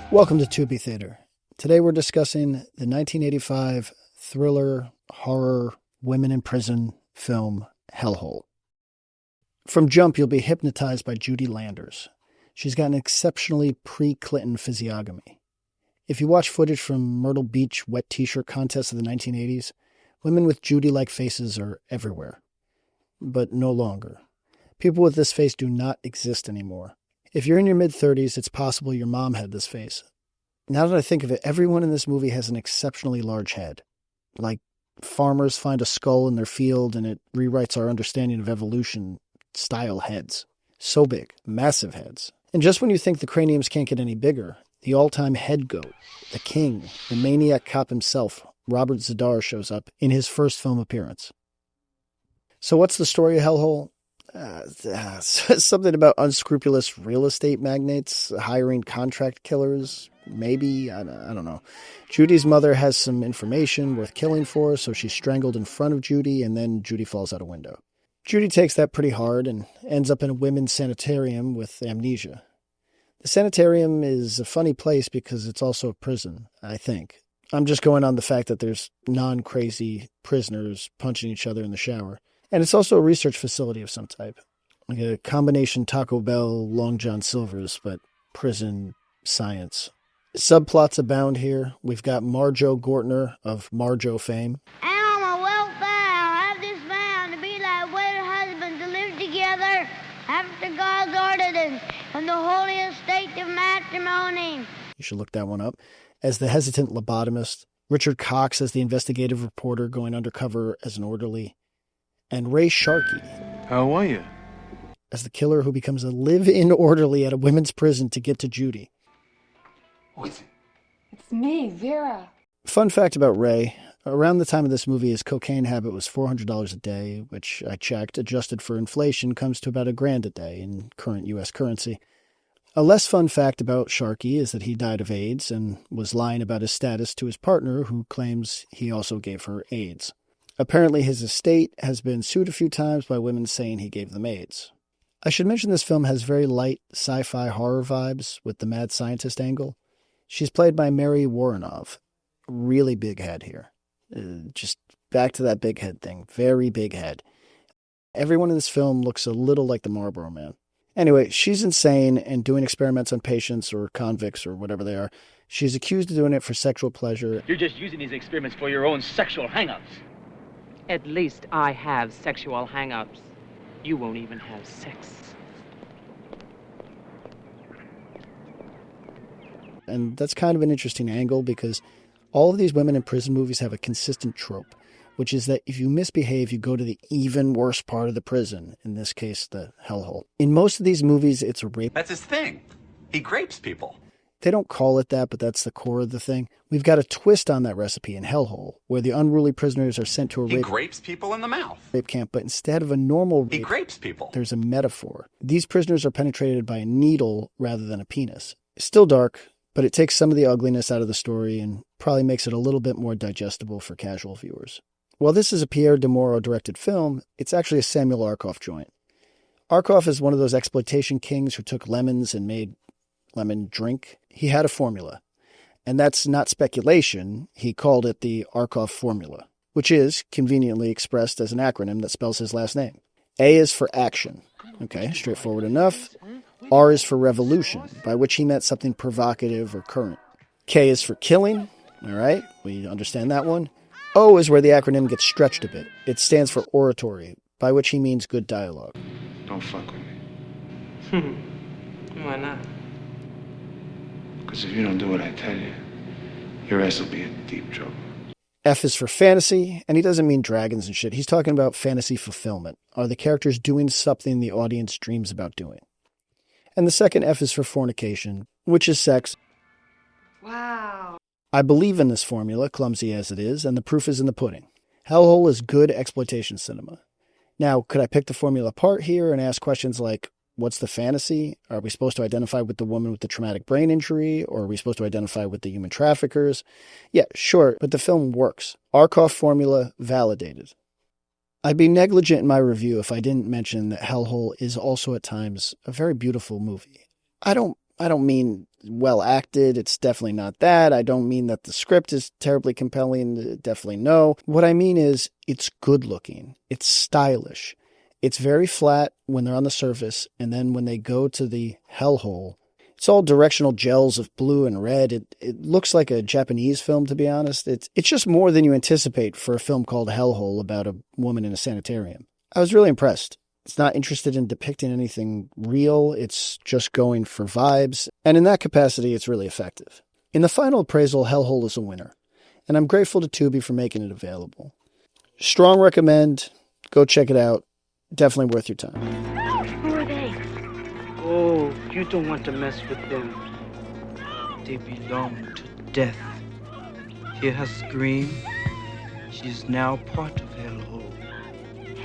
Welcome to TUBI Theater. Today we're discussing the 1985 thriller, horror, women in prison film, HELLHOLE. From jump, you'll be hypnotized by Judy Landers. She's got an exceptionally pre-Clinton physiognomy. If you watch footage from Myrtle Beach wet t-shirt contests of the 1980s, women with Judy-like faces are everywhere. But no longer. People with this face do not exist anymore. If you're in your mid-30s, it's possible your mom had this face. Now that I think of it, everyone in this movie has an exceptionally large head. Like farmers find a skull in their field and it rewrites our understanding of evolution style heads. So big, massive heads. And just when you think the craniums can't get any bigger, the all-time head goat, the king, the maniac cop himself, Robert Z'Dar, shows up in his first film appearance. So what's the story of HELLHOLE? Something about unscrupulous real estate magnates hiring contract killers. Maybe. I don't know. Judy's mother has some information worth killing for, so she's strangled in front of Judy, and then Judy falls out a window. Judy takes that pretty hard and ends up in a women's sanitarium with amnesia. The sanitarium is a funny place because it's also a prison, I think. I'm just going on the fact that there's non-crazy prisoners punching each other in the shower. And it's also a research facility of some type. Like a combination Taco Bell, Long John Silver's, but prison science. Subplots abound here. We've got Marjo Gortner of Marjo fame. And on my welfare, I'll have this vow to be like wed husbands to live together after God's ordinance and the holy estate of matrimony. You should look that one up. As the hesitant lobotomist. Richard Cox as the investigative reporter going undercover as an orderly. And Ray Sharkey. How are you? As the killer who becomes a live-in orderly at a women's prison to get to Judy. What's it? It's me, Vera. Fun fact about Ray. Around the time of this movie, his cocaine habit was $400 a day, which I checked, adjusted for inflation, comes to about $1,000 a day in current U.S. currency. A less fun fact about Sharkey is that he died of AIDS and was lying about his status to his partner, who claims he also gave her AIDS. Apparently his estate has been sued a few times by women saying he gave them AIDS. I should mention this film has very light sci-fi horror vibes with the mad scientist angle. She's played by Mary Woronov. Really big head here. Just back to that big head thing. Very big head. Everyone in this film looks a little like the Marlboro Man. Anyway, she's insane and doing experiments on patients or convicts or whatever they are. She's accused of doing it for sexual pleasure. You're just using these experiments for your own sexual hang-ups. At least I have sexual hang-ups. You won't even have sex. And that's kind of an interesting angle because all of these women in prison movies have a consistent trope, which is that if you misbehave, you go to the even worse part of the prison, in this case, the hellhole. In most of these movies, it's a rape. That's his thing. He grapes people. They don't call it that, but that's the core of the thing. We've got a twist on that recipe in HELLHOLE, where the unruly prisoners are sent to a He grapes people in the mouth. rape camp, but instead of a normal rape, He grapes people. there's a metaphor. These prisoners are penetrated by a needle rather than a penis. It's still dark, but it takes some of the ugliness out of the story and probably makes it a little bit more digestible for casual viewers. While this is a Pierre de Mauroy-directed film, it's actually a Samuel Arkoff joint. Arkoff is one of those exploitation kings who took lemons and made lemon drink. He had a formula, and that's not speculation. He called it the Arkoff formula, which is conveniently expressed as an acronym that spells his last name. A is for action. Okay, straightforward enough. R is for revolution, by which he meant something provocative or current. K is for killing. All right, we understand that one. O is where the acronym gets stretched a bit. It stands for oratory, by which he means good dialogue. Don't fuck with me. Why not? Because if you don't do what I tell you, your ass will be in deep trouble. F is for fantasy, and he doesn't mean dragons and shit. He's talking about fantasy fulfillment. Are the characters doing something the audience dreams about doing? And the second F is for fornication, which is sex. Wow. I believe in this formula, clumsy as it is, and the proof is in the pudding. HELLHOLE is good exploitation cinema. Now, could I pick the formula apart here and ask questions like, what's the fantasy? Are we supposed to identify with the woman with the traumatic brain injury? Or are we supposed to identify with the human traffickers? Yeah, sure, but the film works. Arkoff formula validated. I'd be negligent in my review if I didn't mention that HELLHOLE is also at times a very beautiful movie. I don't I don't mean well acted. It's definitely not that. I don't mean that the script is terribly compelling. Definitely no. What I mean is it's good looking. It's stylish. It's very flat when they're on the surface. And then when they go to the hellhole, it's all directional gels of blue and red. It looks like a Japanese film, to be honest. It's just more than you anticipate for a film called Hellhole about a woman in a sanitarium. I was really impressed. It's not interested in depicting anything real. It's just going for vibes. And in that capacity, it's really effective. In the final appraisal, Hellhole is a winner. And I'm grateful to Tubi for making it available. Strong recommend. Go check it out. Definitely worth your time. Who are they? Oh, you don't want to mess with them. They belong to death. Hear her scream? She is now part of hell.